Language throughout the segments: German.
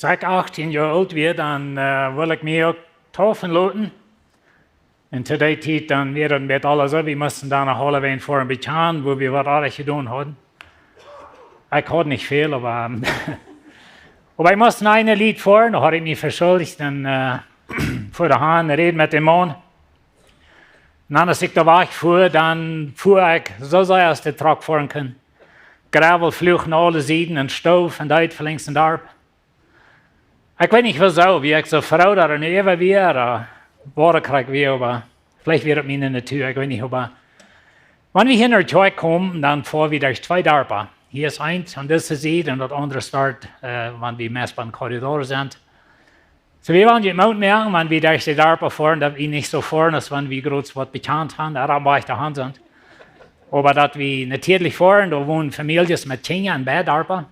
Als ik 18 jaar oud werd, dan wil ik mij ook taufen laten. En zu der Zeit dann wären wir alle so, wir mussten da nach Läwen vor ein bisschen, wo wir was alles getan hatten. Ich hatte nicht viel, aber ich musste ein Lied vor, da hatte ich mich verschuldigt, dann vor der Hahn reden mit dem Mann. Und dann, als ich da war, dann fuhr ich so sehr, als der Truck fahren kann. Gravel flog nach alle Seiten und Stoff und Daut von links und ab. Ich weiß nicht wieso, wie ich so froh da nicht immer wieder Worte kriege, aber vielleicht wird es mir in der Natur, ich weiß nicht, aber wenn wir hier nach Tauffast kommen, dann fahren wir durch 2 Dörfer. Hier ist eins und das ist Seite und das andere Start, wenn wir meist beim Korridor sind. So wir wollen jetzt Mut merken, wenn wir durch die Dörfer fahren, dass wir nicht so fahren, als wenn wir gerade was bekannt haben, da war ich daheim sind. Aber dass wir natürlich fahren, da wohnen Familien mit Kindern in beiden Dörfern.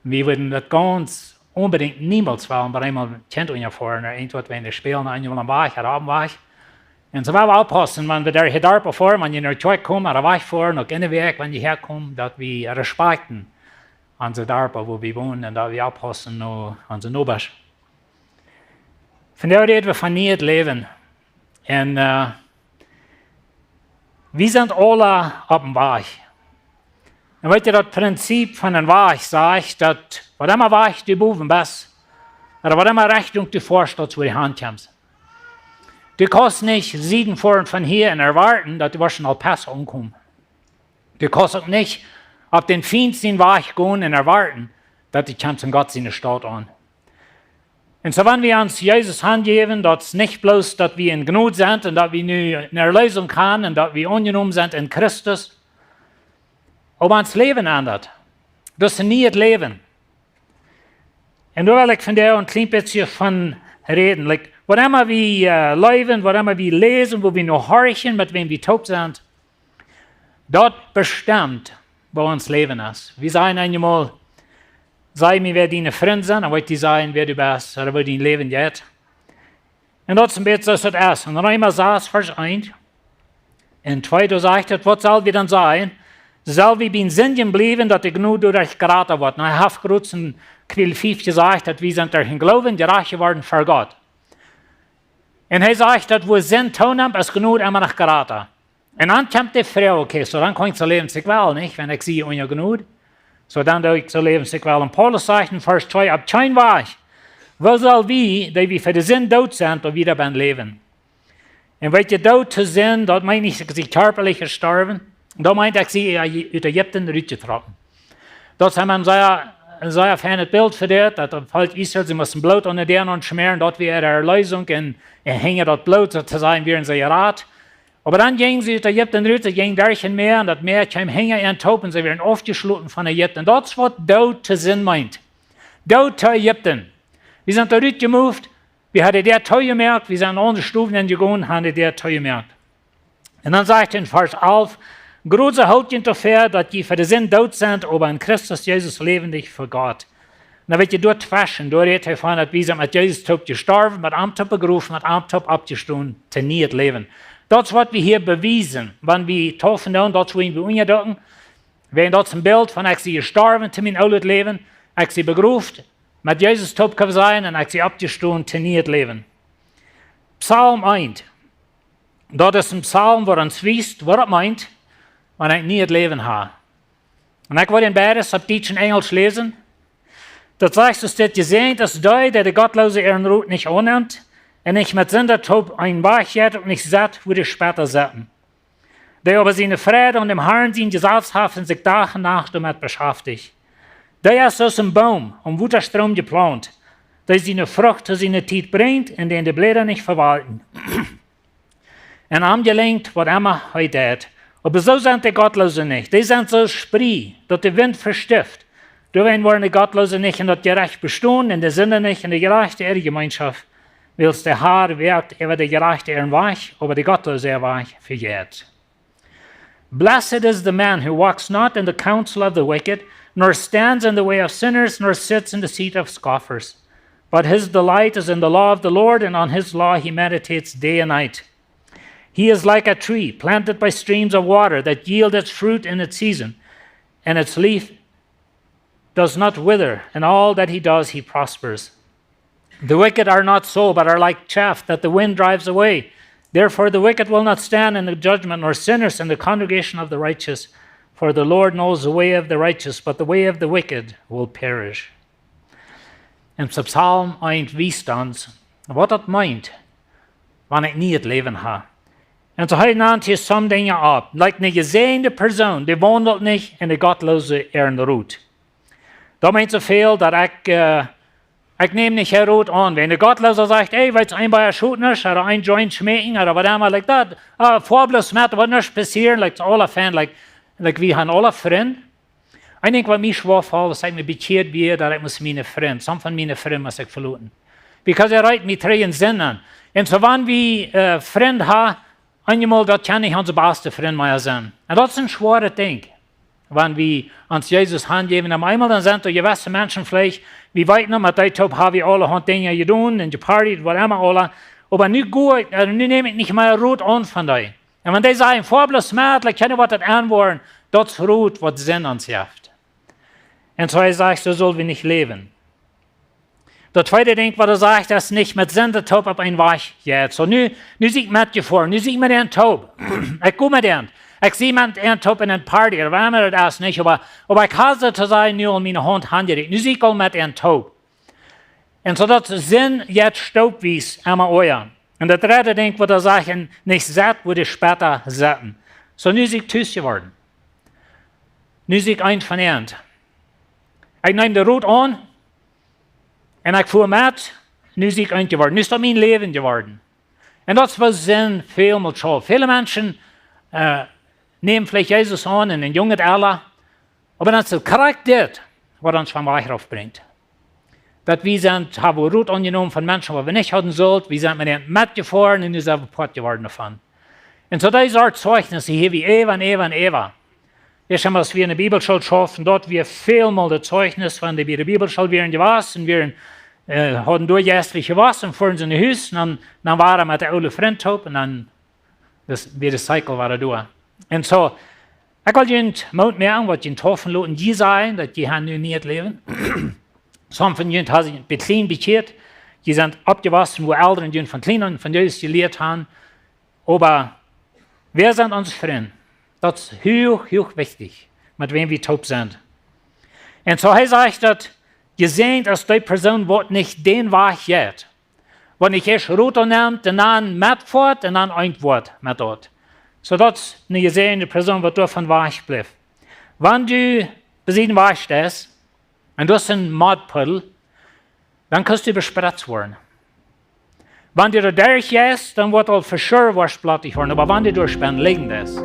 Wir würden das ganz unbedingt niemals wollen, bei einmal Kind fahren, oder irgendwas, wenn wir spielen, einmal am Weg oder am Weg. Und so wollen wir aufpassen, wenn wir durch die Dörfer fahren, wenn wir nach Tauffast kommen, oder Weg fahren, noch in den Weg, wenn wir herkommen, dass wir respekten an die Dörfer, wo wir wohnen, und dass wir aufpassen noch an den Nachbarn. Von der reden wir von Nieet Läwen. Und wir sind alle auf dem Weg. Und weißt du, das Prinzip von einem Weg sagt, dass, was immer Weg du boven bist, oder was immer Richtung du vorstellst, wo die Hand kommst. Du kannst nicht 7 fahren von hier und erwarten, dass du wahrscheinlich Pass umkommst. Du kannst auch nicht auf den feinsten Weg gehen und erwarten, dass du kommst in Gott seine Stadt an. Und so, wenn wir uns Jesus Hand geben, dass es nicht bloß, dass wir in Gnade sind und dass wir nun eine Erlösung haben und dass wir angenommen sind in Christus, aber uns Leben ändert. Das ist nie das Leben. Und da will ich von der ein klein bisschen von reden. Like, was immer wir leben, was immer wir lesen, wo wir noch horchen, mit wem wir taub sind, dort bestimmt, wo uns Leben ist. Wir sagen einmal, sei mir, wer deine Freunde sind, dann wird die sagen, wer du bist, oder wo dein Leben geht. Und das ist ein bisschen so das ist. Und dann einmal sagt Vers 1, und 2, da sagt es, was soll wir dann sein? Soll wir bei Sinn bleiben, dass die Gnade durch geraten wird. Und ich habe gerade in Kapitel 5 gesagt, dass wir sind durch den Glauben gerecht geworden für Gott. Und er sagt, dass wir Sinn tun haben, ist Gnade immer noch geraten. Und dann kommt die Frage, okay, so dann kann ich so leben, sich well, nicht, wenn ich sehe, ohne Gnade. So dann ich so leben, sich well. Und Paulus sagt in Vers 2, ab kein Weg, wo soll wir, die wir für den Sinn tot sind, und wieder beim Leben. Und wenn ihr tot zu sind, dort meine ich, dass sie körperlich gestorben. Und da meint ich, sie aus Ägypten rausgetroffen. Dort haben wir ein sehr feines Bild für das, dass das Volk Israel, sie mussten Blut unter denen schmieren, dort wäre ihre Erlösung, und hängen dort Blut, sozusagen, wie in sie Rat. Aber dann gingen sie aus Ägypten raus, sie gingen durch ein Meer, und das Meer kam hängen in Top, und sie werden aufgeschlossen von Ägypten. Das ist, was Daut zu Sinn meint. Daut zu Ägypten. Wir sind da rausgemoved, wir hatten der Teu gemerkt, wir sind andere Stufen gegangen, haben der Teu gemerkt. Und dann sagt er in Vers 11, große Hautchen dafür, dass die für den Sinn tot sind, aber in Christus Jesus lebendig für Gott. Und dann wird ihr dort waschen, dort redet er von, dass wir sind mit Jesus tot gestorben, mit einem Top berufen, mit einem Top abgestoßen, zu Nieet leben. Das wird wir hier bewiesen, wenn wir taufen tun, das wollen wir unterdrücken. Wenn das ein Bild von, ich sie gestorben, zu meinem alten Leben, ich sie berufen, mit Jesus tot sein, und ich sie abgestoßen, zu Nieet leben. Psalm 1. Das ist ein Psalm, wo uns wisst, was er meint, wenn ich nie das Leben habe. Und ich wollte in beides auf Deutsch und Englisch lesen. Das sagt, dass das gesehen, dass der Gottlose ihren Rut nicht annimmt und nicht mit Sündertod ein Weg geht und nicht satt, wo die später satten. Der aber seine Freude und dem Herrn sein Gesetz hat und sich Tag und Nacht damit beschäftigt. Der ist aus dem Baum, wo der Strom geplant, der seine Frucht zu seiner Zeit bringt, in den die Blätter nicht verwalten. Und am gelingt, was immer heute tut. Aber so sind die Gottlosen nicht. Die sind so spree, dass der Wind verstift. Da werden die Gottlosen nicht in das Gerecht bestehen, in der Sünde nicht, in der gerechte Gemeinschaft. Weil der Herr wirkt über die gerechte Weg, aber die Gottlose Weg vergeht. Blessed is the man who walks not in the counsel of the wicked, nor stands in the way of sinners, nor sits in the seat of scoffers. But his delight is in the law of the Lord, and on his law he meditates day and night. He is like a tree planted by streams of water that yield its fruit in its season, and its leaf does not wither, and all that he does, he prospers. The wicked are not so, but are like chaff that the wind drives away. Therefore the wicked will not stand in the judgment, nor sinners in the congregation of the righteous. For the Lord knows the way of the righteous, but the way of the wicked will perish. In Psalm 1 wie stands, wat dat meint, wanneer ik niet het leven ha. En zo hij naant hier some dingen op, like een gezegende persoon, die wandelt niet in de godloze route. Dat meint zoveel dat ik neem niet haar route aan. Wenn de godloze zegt, hey, weet je, een bij shootners, oder een joint schmecken, oder wat immer, like dat, voorblos met wat niks passieren, like alle fan, like we gaan alle vriend. Ik denk wat mij schwer valt, is ik me bekeerd weer, dat ik mijn vriend, some van mijn vrienden moet ik verloten. Because rijdt me drie zin aan. En zo wanneer we vriend hebben, eenmaal dat kan niet onze beste vriend meer zijn. En dat is een zware ding. Wanneer we ons Jezus handgeven, en eenmaal dan zijn er gewisse mensen vielleicht, we weten nog, met die top hebben we alle dingen gedaan, en gepartied, wat immer alle. Maar nu neem ik niet meer rood aan van die. En wanneer die zeggen, voorblos smertelijk, kennen wat het aanwoorden, dat is rood wat zin ons heeft. En zo hij zegt, zo zullen we niet leven. Dat tweede ding wat zegt, dat is niet met zin de top op een weg gaat. So nu zie ik met je voor, nu zie ik met een top. Ik kom met een. Ik zie met een top in een party, er waren dat niet, maar ik had het te zeggen, nu al mijn hand handgereikt. Nu zie ik al met een top. En zodat zin jetzt stoopwies aan mijn oren. En dat derde ding wat zeggen, niet zet, wordt später zetten. So nu zie ik thuis geworden. Nu zie ik een van eind. Ik neem de route aan. En ik voer met, nu zie ik een geworden. Nu is dat mijn leven geworden. En dat is wat zin veel meer zo. Viele mensen nemen vielleicht Jezus aan in een jonge alter. Maar dan is het correct dit, wat ons van weg afbrengt. Dat we hebben route aangenomen van mensen wat we niet hadden zullen. We zijn met hen metgefahren en nu zijn we pot geworden ervan. En zo deze soort zeugnissen hier wie Eva en Eva en Eva. Eerst einmal, als wir in der Bibelschule schaffen, dort wir vielmal das Zeugnis, wenn wir in der Bibelschule wären gewesen, wir hatten durchgästlich gewesen, und fuhren sie in die Haus, und dann waren wir mit der Ole Freund top, und dann wieder das Cycle war durch. Und so, ich will Ihnen Mut merken, was Ihnen Taufen lassen, die sagen, dass die haben nicht leben. Some von Ihnen haben sich klein bekehrt, die sind abgewachsen, wo Eltern Ihnen von klein und von Jesus gelehrt haben, aber wer sind unsere Freunde? Dat is heel wichtig, met wem we top zijn. En zo hij zegt dat je ziet als die persoon wordt niet den weg gaat. Wanneer ik eerst route neemt en dan met voort en dan antwoord met dat. So dat is een gezegende persoon wat door van weg blijft. Wanneer du bezien weg stehst en du hast een modpuddel, dan kannst du bespritzt worden. Wanneer du durch gehst, dan wordt al verscheur worstblattig worden, aber wanneer du durchspannend liegend ist,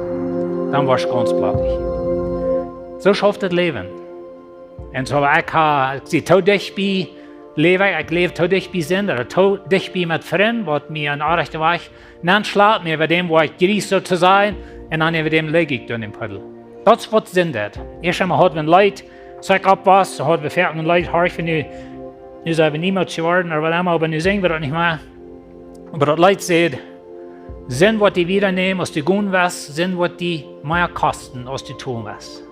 dan was je ganz plattig. Zo schafft het leven. En zo ik zie te dicht bij leven, ik leef te dicht bij zin, of te dicht bij met vrienden, wat mij een aardige weg nanslaat, maar bij dem waar ik gries zou te zijn, en dan bij dem leg ik door in puddel. Dat is wat zin dat. Eerst einmal hadden we een leid, zeg op was, hadden we verder een leid, hartje nu zijn we niemand geworden, of wat immer, maar nu zingen we dat niet meer. Maar dat leid zegt, sind, was die wieder nehmen, aus die gehen was, sind, was die mehr kosten, aus die tun was.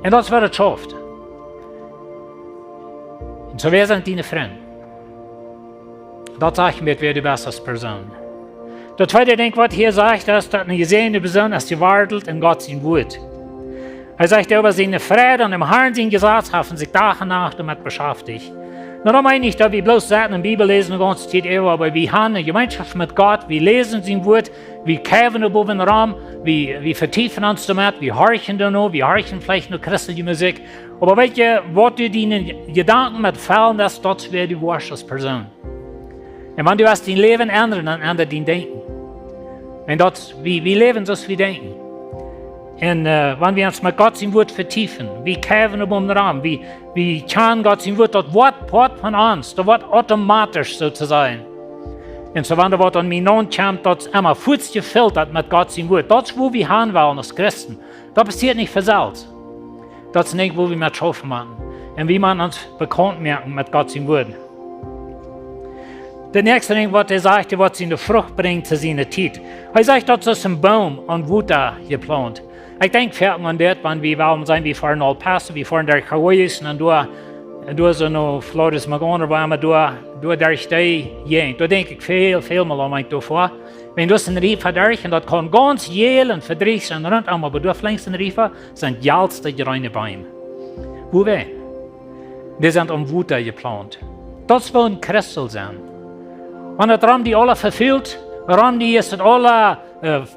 Und das wird es schafft. Und so wer sind deine Freunde? Das sage ich mir, wer du bist als Person. Das zweite Ding, was hier sagt, ist, dass eine gesehene Person ist gewandelt in Gott sein Wort. Er sagt, über seine Freude und im Herrn sein Gesetz haben sich Tag und Nacht damit beschäftigt. Na, da meine ich, dass wir bloß Seiten in der Bibel lesen die ganze Zeit, aber wir haben eine Gemeinschaft mit Gott, wir lesen sein Wort, wir kämpfen über den Raum, wir vertiefen uns damit, wir horchen da noch, wir horchen vielleicht noch christliche Musik. Aber weißt du, was du deinen Gedanken mit fallen lässt, das wäre die Wurst als Person. Und wenn du dein Leben ändern, dann ändert dein Denken. Und das, wir leben so, wie wir denken. Und wenn wir uns mit Gott sein Wort vertiefen, wir kämpfen über den Raum, wir können Gott sein Wort, das Wort part von uns, das Wort automatisch sozusagen. Und so wenn das Wort an mich kommt, das immer kurz gefiltert mit Gott sein Wort. Das ist, wo wir hin wollen als Christen. Das passiert nicht für selbst. Das ist nicht, wo wir mit schaffen machen. Und wie man uns bekannt merken mit Gott sein Wort. Der nächste Ding, was er sagt, was in der Frucht bringt zu seiner Zeit. Er sagt, das ist ein Baum und Wutter geplant. Ik denk vaak aan dit, want waarom zijn we voor een oud pastor, we voor der Hawaii en door zo'n Floris Magoner, waar we door der stij heen. Daar denk ik veel meer aan mij voor. Wenn du een rief hebt en dat kan ganz jeel en verdriet zijn rondom, maar door flanks een rief zijn jalste gereine beim. Hoe wij? Die zijn om Wuta geplant. Dat wil een Christel zijn. Want het die alle vervult, die is het alle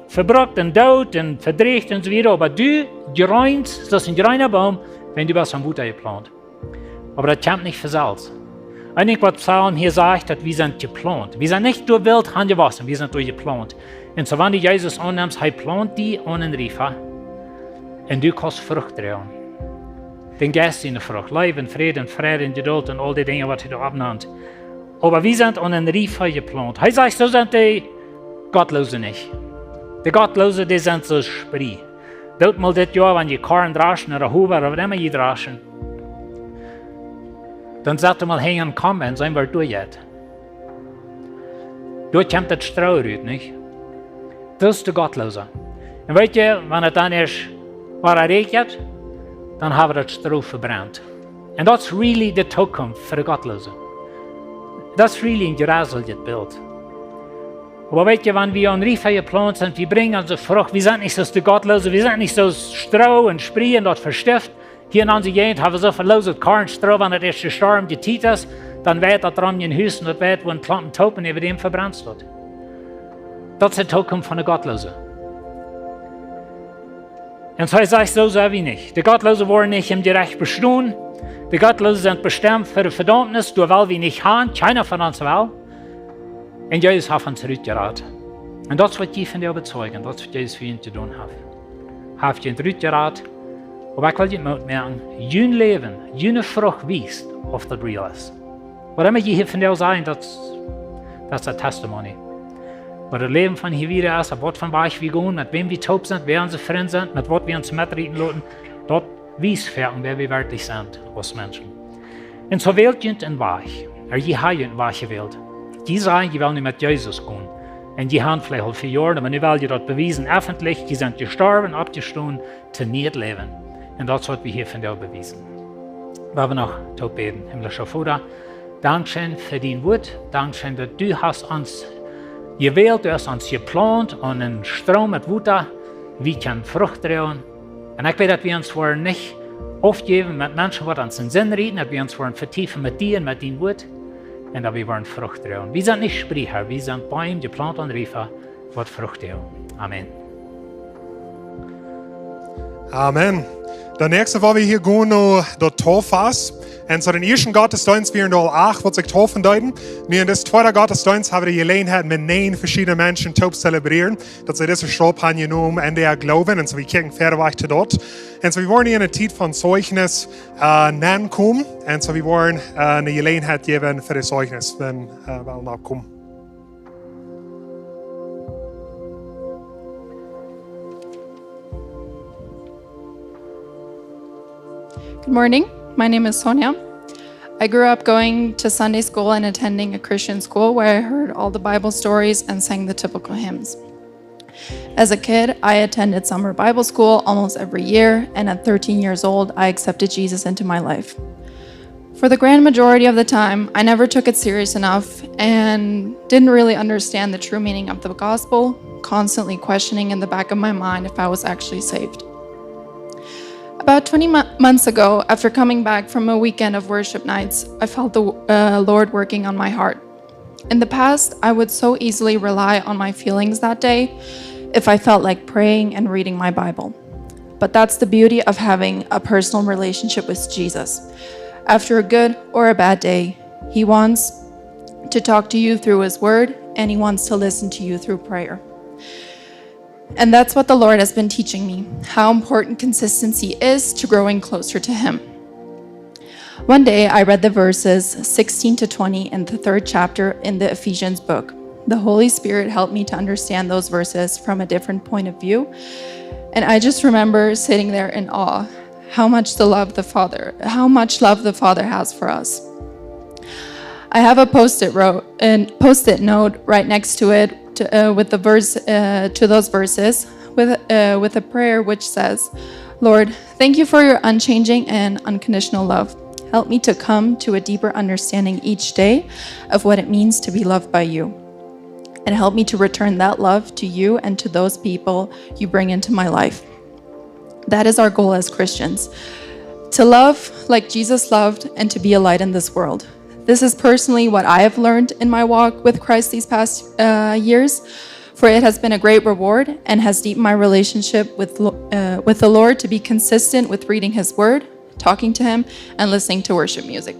verbruikt en dood en verdreigd en zo weer. Maar du gereint, dat is een gereine boom, wenn du was om Wuta geplant. Aber das kommt nicht versalzt. Eigentlich, was Psalm hier sagt, dass wir sind geplant. Wir sind nicht durch Wild angewachsen, wir sind durch geplant. Und so, wenn du Jesus annimmst, er plant die an den Riefer. Und du kannst Frucht tragen. Den Geist in der Frucht. Leben, Frieden, Freude, Geduld und all die Dinge, was er da abnimmt. Aber wir sind an den Riefer geplant. Er sagt, so sind die Gottlose nicht. Die Gottlose, die sind so spree. Dort mal das Jahr, wenn die Karren draschen oder Huber oder was immer die draschen. Dann sagt er mal hängen kommen und sein wir durch jetzt. Dort kommt das Strau raus, nicht? Das ist der Gottlose. Und weißt du, wenn es dann erst regnet, dann haben wir das Stroh verbrannt. Und das ist really die Zukunft für die Gottlose. Das ist really ein geräseltes Bild. Aber weißt du, wenn wir an Riefer geplant sind, wir bringen unsere Frucht, wir sind nicht so die Gottlose, wir sind nicht so Stroh und Spree und das verstift. Hier in unserer Gegend haben wir so verloset Kornstroh, wenn das erste Sturm geteet ist, dann weht das dran in den Hüsten, das weht, wo ein Planten Taupen über dem verbrannt wird. Das ist die Zukunft von der Gottlosen. Und so sage ich so wie nicht. Die Gottlosen wollen nicht im Gerecht bestehen. Die Gottlosen sind bestimmt für die Verdammnis, durch weil wir nicht haben, keiner von uns will. Und Jesus hat uns zurückgeraten. Und das wird ich von dir überzeugen, das wird Jesus für ihn zu tun haben. Hat ihn zurückgeraten. Aber ich will dir merken, dein Leben, deine Frucht weist, ob das real ist. Was immer je hier von dir sagen, das ist ein Testimony. Aber das Leben von hier wieder ist, was von was wir gehen, mit wem wir taub sind, wer unsere Freunde sind, mit was wir uns mitreden lassen, dort weist für wer wir wirklich sind als Menschen. Und so wählt ihr ein Weich, je haben ein Weich gewählt. Die sagen, die wollen nicht mit Jesus gehen. Und die haben vielleicht 4 Jahre, aber nicht weil die das bewiesen, öffentlich, die sind gestorben, abgestorben, zu Nieet leben. Und das hat wir hier von dir bewiesen. Wir haben noch zu beten. Himmlischer Vater, Dankeschön für dein Wort. Dankeschön, dass du hast uns gewählt, du hast uns geplant und einen Strom mit Wutter, wie kann Frucht tragen. Und ich will, dass wir uns vor nicht aufgeben mit Menschen, die uns in den Sinn reden, dass wir uns vor vertiefen mit dir und mit deinem Wort und dass wir wollen Frucht tragen. Wir sind nicht Sprecher, wir sind Bäume, geplant und Riefer, die Frucht tragen. Amen. Amen. Der nächste, wo wir hier gehen, der Tauffast. Und so den ersten Gottesdienst wären da 8, was sich taufen deuten. Und in das zweite Gottesdienst haben wir die Gelegenheit, mit 9 verschiedenen Menschen Taub zu zelebrieren. Dass sie diese Stab haben genommen und der glauben. Und so wir kriegen Pferde zu dort. Und so wir wollen in eine Zeit von Zeugnis nennen kommen. Und so wir wollen eine Gelegenheit geben für das Zeugnis, wenn wir nachkommen. Good morning. My name is Sonia. I grew up going to Sunday school and attending a Christian school where I heard all the Bible stories and sang the typical hymns. As a kid, I attended summer Bible school almost every year, and at 13 years old, I accepted Jesus into my life. For the grand majority of the time, I never took it serious enough and didn't really understand the true meaning of the gospel, constantly questioning in the back of my mind if I was actually saved. About 20 months ago, after coming back from a weekend of worship nights, I felt the Lord working on my heart. In the past, I would so easily rely on my feelings that day if I felt like praying and reading my Bible. But that's the beauty of having a personal relationship with Jesus. After a good or a bad day, He wants to talk to you through His Word, and He wants to listen to you through prayer. And that's what the Lord has been teaching me, how important consistency is to growing closer to Him. One day, I read the verses 16 to 20 in the 3rd chapter in the Ephesians book. The Holy Spirit helped me to understand those verses from a different point of view. And I just remember sitting there in awe, how much love the Father has for us. I have a post-it note right next to it with the verse to those verses, with a prayer which says, Lord, thank you for your unchanging and unconditional love. Help me to come to a deeper understanding each day of what it means to be loved by you. And help me to return that love to you and to those people you bring into my life. That is our goal as Christians, to love like Jesus loved and to be a light in this world. This is personally what I have learned in my walk with Christ these past years, for it has been a great reward and has deepened my relationship with the Lord to be consistent with reading His Word, talking to Him, and listening to worship music.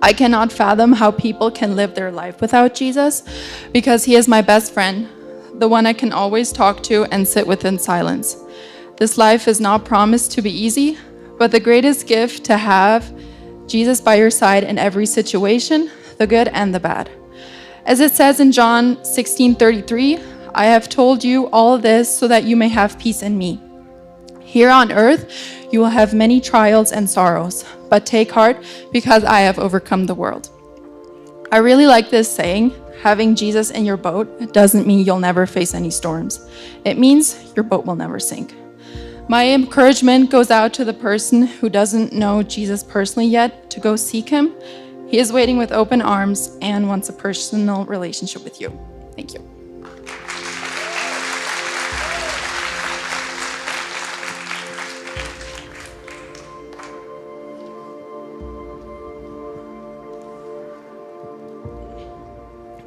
I cannot fathom how people can live their life without Jesus, because He is my best friend, the one I can always talk to and sit with in silence. This life is not promised to be easy, but the greatest gift to have Jesus by your side in every situation, the good and the bad. As it says in John 16:33, I have told you all this so that you may have peace in me. Here on earth, you will have many trials and sorrows, but take heart because I have overcome the world. I really like this saying, having Jesus in your boat doesn't mean you'll never face any storms. It means your boat will never sink. My encouragement goes out to the person who doesn't know Jesus personally yet to go seek Him. He is waiting with open arms and wants a personal relationship with you. Thank you.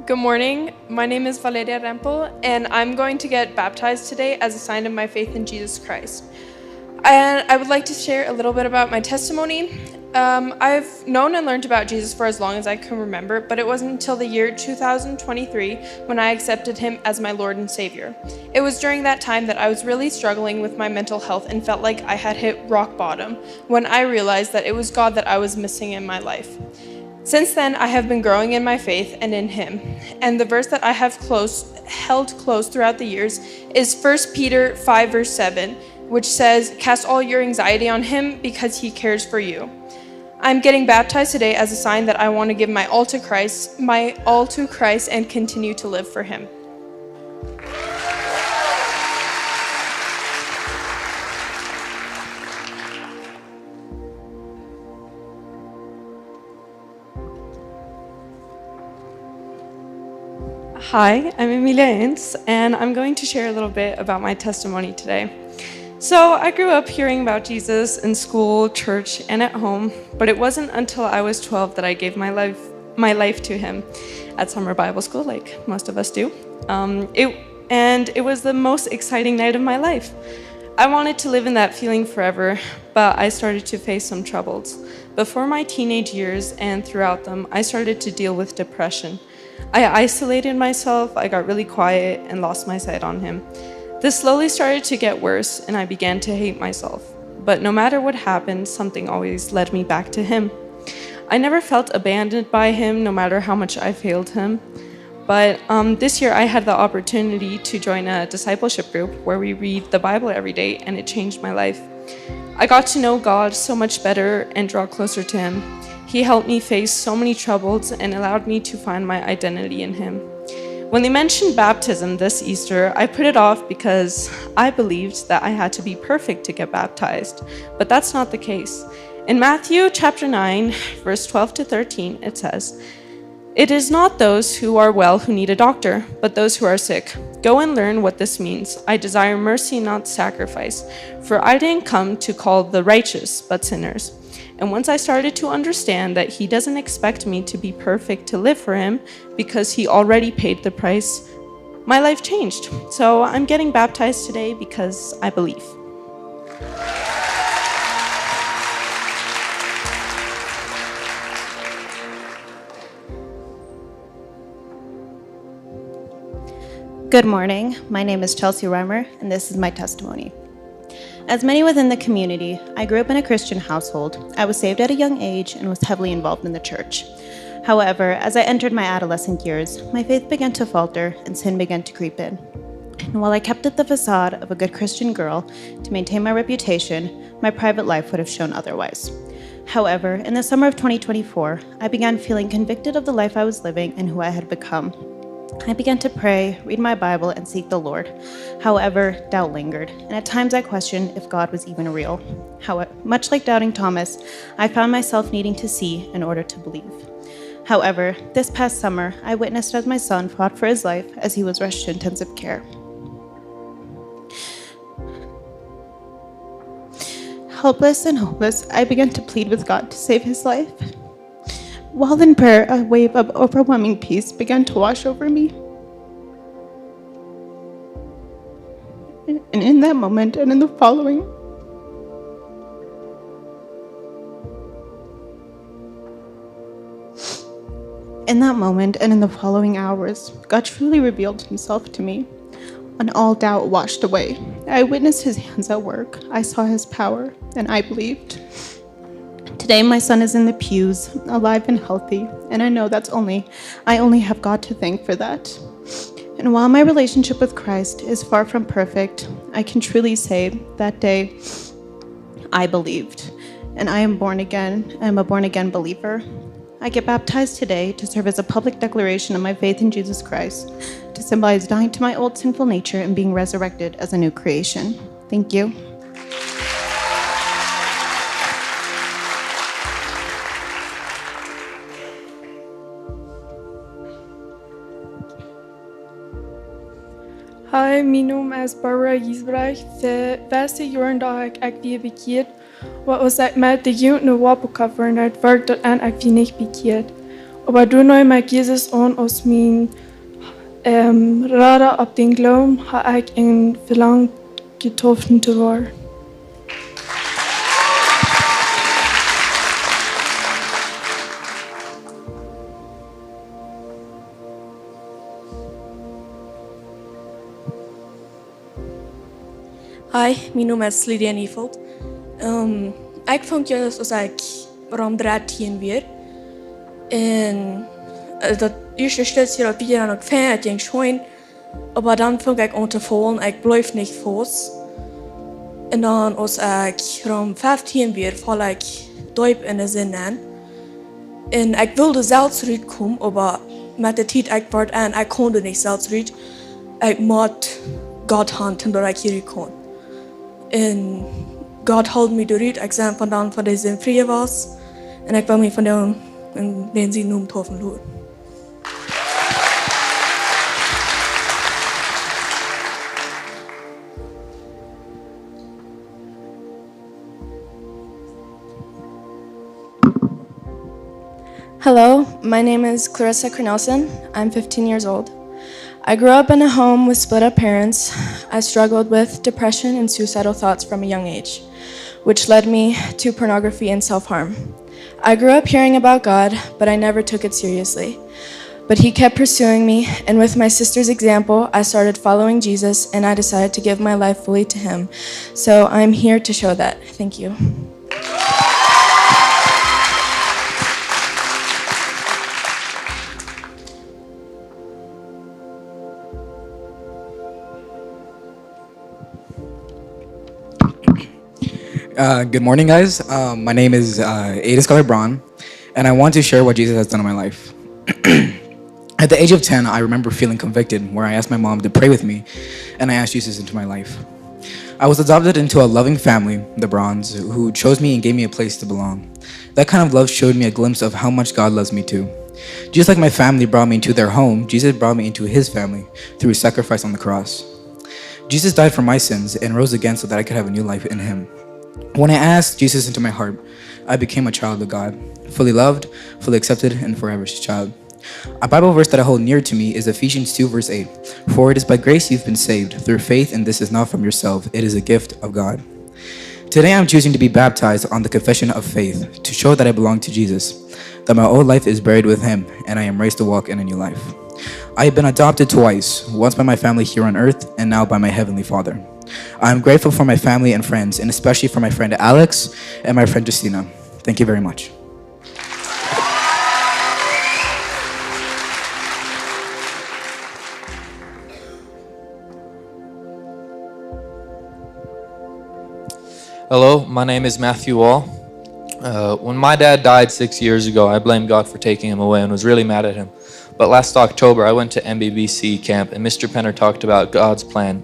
Good morning. My name is Valeria, and I'm going to get baptized today as a sign of my faith in Jesus Christ. And I would like to share a little bit about my testimony. I've known and learned about Jesus for as long as I can remember, but it wasn't until the year 2023 when I accepted Him as my Lord and Savior. It was during that time that I was really struggling with my mental health and felt like I had hit rock bottom when I realized that it was God that I was missing in my life. Since then, I have been growing in my faith and in Him. And the verse that I have held close throughout the years is 1 Peter 5, verse 7, which says, cast all your anxiety on Him because He cares for you. I'm getting baptized today as a sign that I want to give my all to Christ, and continue to live for Him. Hi, I'm Emilence, and I'm going to share a little bit about my testimony today. So I grew up hearing about Jesus in school, church, and at home, but it wasn't until I was 12 that I gave my life to Him at summer Bible school, like most of us do. It was the most exciting night of my life. I wanted to live in that feeling forever, but I started to face some troubles. Before my teenage years and throughout them, I started to deal with depression. I isolated myself, I got really quiet, and lost my sight on Him. This slowly started to get worse, and I began to hate myself. But no matter what happened, something always led me back to Him. I never felt abandoned by Him, no matter how much I failed Him. But this year, I had the opportunity to join a discipleship group where we read the Bible every day, and it changed my life. I got to know God so much better and draw closer to Him. He helped me face so many troubles and allowed me to find my identity in Him. When they mentioned baptism this Easter, I put it off because I believed that I had to be perfect to get baptized, but that's not the case. In Matthew chapter 9, verse 12 to 13, it says, "It is not those who are well who need a doctor, but those who are sick. Go and learn what this means. I desire mercy, not sacrifice, for I didn't come to call the righteous, but sinners." And once I started to understand that He doesn't expect me to be perfect to live for Him because He already paid the price, my life changed. So I'm getting baptized today because I believe. Good morning. My name is Chelsea Reimer, and this is my testimony. As many within the community, I grew up in a Christian household. I was saved at a young age and was heavily involved in the church. However, as I entered my adolescent years, my faith began to falter and sin began to creep in. And while I kept up the facade of a good Christian girl to maintain my reputation, my private life would have shown otherwise. However, in the summer of 2024, I began feeling convicted of the life I was living and who I had become. I began to pray, read my Bible, and seek the Lord. However, doubt lingered, and at times I questioned if God was even real. However, much like doubting Thomas, I found myself needing to see in order to believe. However, this past summer, I witnessed as my son fought for his life as he was rushed to intensive care. Helpless and hopeless, I began to plead with God to save his life. While in prayer, a wave of overwhelming peace began to wash over me. And in that moment and in the following, hours, God truly revealed himself to me. And all doubt washed away. I witnessed his hands at work. I saw his power, and I believed. Today, my son is in the pews, alive and healthy, and I know I only have God to thank for that. And while my relationship with Christ is far from perfect, I can truly say that day I believed, and I am born again. I'm a born again believer. I get baptized today to serve as a public declaration of my faith in Jesus Christ, to symbolize dying to my old sinful nature and being resurrected as a new creation. Thank you. Hi, mijn naam is Barbara Giesbrecht. De beste jaren dat ik weer bekeerd, was ik met de jeugd een wapencover en het werk dat en ik weer niet bekeerd. Aber door nu met Jezus aan als mijn radar op den Glauben, heb ik een verlangen getroffen te worden. Hi, mijn naam is Lydia Nieveld. Ik vond juist als ik rond 13 weer. En dat eerste stukje dat we dan ook fijn, ging schoon. Maar dan vond ik aan te vallen, ik bleef niet vast. En dan als ik rond 15 weer, val ik diep in de zin aan. En ik wilde zelfs uitkomen, maar met de tijd ik werd en ik kon niet zelfs uit. Ik moest God hand omdat ik hier kon. En God hield me eruit. Ik zei vandaan van deze vrije was. En ik wil me vandaan in deze noem toffen doen. Hello, my name is Clarissa. I'm 15 years old. I grew up in a home with split-up parents. I struggled with depression and suicidal thoughts from a young age, which led me to pornography and self-harm. I grew up hearing about God, but I never took it seriously. But He kept pursuing me, and with my sister's example, I started following Jesus, and I decided to give my life fully to Him. So I'm here to show that. Thank you. Good morning, guys. My name is Aydin, and I want to share what Jesus has done in my life. At the age of 10, I remember feeling convicted where I asked my mom to pray with me, and I asked Jesus into my life. I was adopted into a loving family, the Browns, who chose me and gave me a place to belong. That kind of love showed me a glimpse of how much God loves me too. Just like my family brought me into their home, Jesus brought me into His family through His sacrifice on the cross. Jesus died for my sins and rose again so that I could have a new life in Him. When I asked Jesus into my heart, I became a child of God, fully loved, fully accepted, and forever His child. A Bible verse that I hold near to me is Ephesians 2 verse 8. For it is by grace you've been saved, through faith, and this is not from yourself, it is a gift of God. Today I'm choosing to be baptized on the confession of faith, to show that I belong to Jesus, that my old life is buried with Him, and I am raised to walk in a new life. I have been adopted twice, once by my family here on earth, and now by my Heavenly Father. I am grateful for my family and friends, and especially for my friend Alex and my friend Justina. Thank you very much. Hello, my name is Matthew Wall. When my dad died 6 years ago, I blamed God for taking him away and was really mad at Him. But last October, I went to MBBC camp, and Mr. Penner talked about God's plan.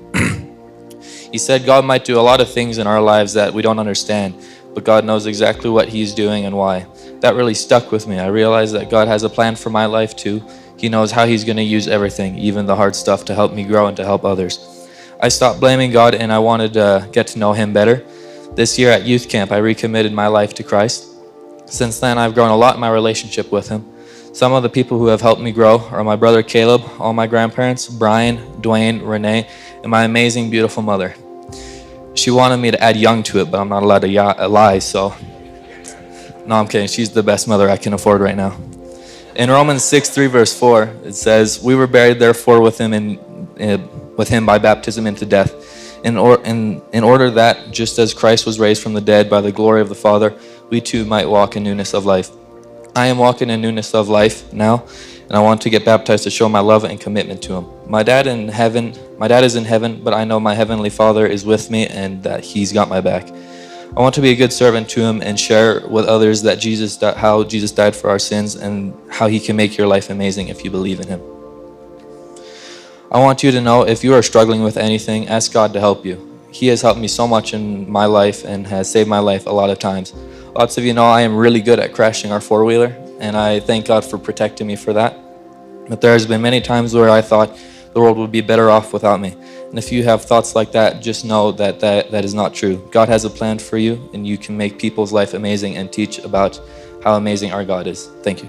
He said God might do a lot of things in our lives that we don't understand, but God knows exactly what He's doing and why. That really stuck with me. I realized that God has a plan for my life too. He knows how He's going to use everything, even the hard stuff, to help me grow and to help others. I stopped blaming God, and I wanted to get to know Him better. This year at youth camp, I recommitted my life to Christ. Since then, I've grown a lot in my relationship with Him. Some of the people who have helped me grow are my brother Caleb, all my grandparents, Brian, Dwayne, Renee, and my amazing, beautiful mother. She wanted me to add young to it, but I'm not allowed to lie, so... No, I'm kidding. She's the best mother I can afford right now. In Romans 6:3, verse 4, it says, "We were buried, therefore, with him by baptism into death, in order that, just as Christ was raised from the dead by the glory of the Father, we too might walk in newness of life." I am walking in newness of life now, and I want to get baptized to show my love and commitment to Him. My dad is in heaven, but I know my Heavenly Father is with me and that He's got my back. I want to be a good servant to Him and share with others that how Jesus died for our sins and how He can make your life amazing if you believe in Him. I want you to know, if you are struggling with anything, ask God to help you. He has helped me so much in my life and has saved my life a lot of times. Lots of you know I am really good at crashing our four-wheeler, and I thank God for protecting me for that. But there has been many times where I thought the world would be better off without me. And if you have thoughts like that, just know that is not true. God has a plan for you, and you can make people's life amazing and teach about how amazing our God is. Thank you.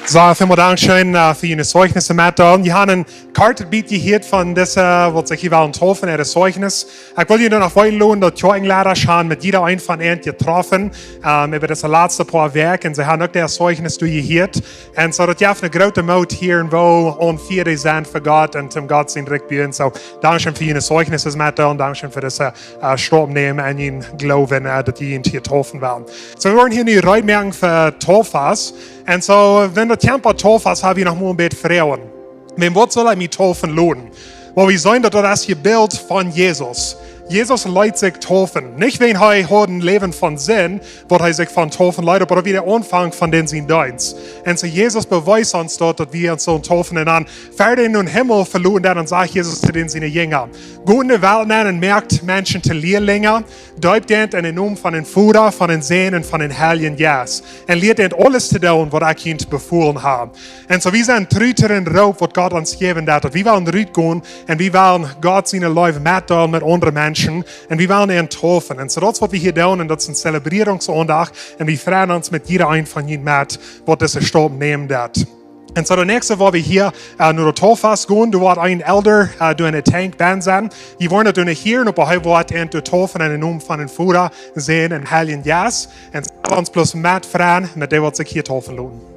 So, vielen Dank schön für Ihre Zeugnisse, Matt. Und ich habe eine Karte gehört von dieser, was ich hier getroffen habe, das Zeugnis. Ich will Ihnen noch weiterlohnen, dass die Lehrer schon mit jeder einen von Ihnen getroffen über das letzte paar Werke. Und sie haben auch das Zeugnis durchgehört. Und so, dass ihr auf eine große Mut hier wo unfähig sind für Gott und zum Gott sein Rückbühren. So, danke für Ihre Zeugnisse, Matt. Und danke für das Stabnehmen und Ihnen Glauben, dass ihr hier getroffen waren. So, wir wollen hier eine Reitmerkung für Tauffast. Und so, wenn der Tempel Tauffast habe ich noch mal ein bisschen Frauen. Men wat soll mit Taufen lohnen? Weil wir sehen, dass das hier Bild von Jesus. Jesus leitet sich taufen. Nicht, wenn er ein Leben von Sinn, wird er sich von Taufen leitet, aber wie der Anfang von den sein Dienst. Und so Jesus beweist uns dort, dass wir uns so taufen und dann fertig in den Himmel verloren, dann sagt Jesus zu den seinen Jüngern: Geht in die Welt und merkt Menschen zu Lehrlinge, deupt in den Namen von den Vater, von den Sohn und von den Heiligen Geist. Und lehrt ihnen alles zu tun, was ich ihnen befohlen habe. Und so wir sind trüter in Raub, was Gott uns geben hat. Wir wollen rausgehen und wir wollen Gott seine Leute mitteilen mit anderen Menschen. Und wir wollen ihn taufen. Und so das, was wir hier tun, und das ist ein Zelebrierungssonntag. Und wir freuen uns mit jeder einen von ihnen mit, was das Stab nehmen wird. Und so der nächste, wo wir hier nur Tauffast gehen, du wirst ein Elder, du in der Tank sein. Wir wollen das nicht hier, aber heute wird ihn taufen in den Namen von den Vater, Sohn und Heiligen Geist. Und so wir uns bloß mit freuen, mit dem, was sich hier taufen lohnt.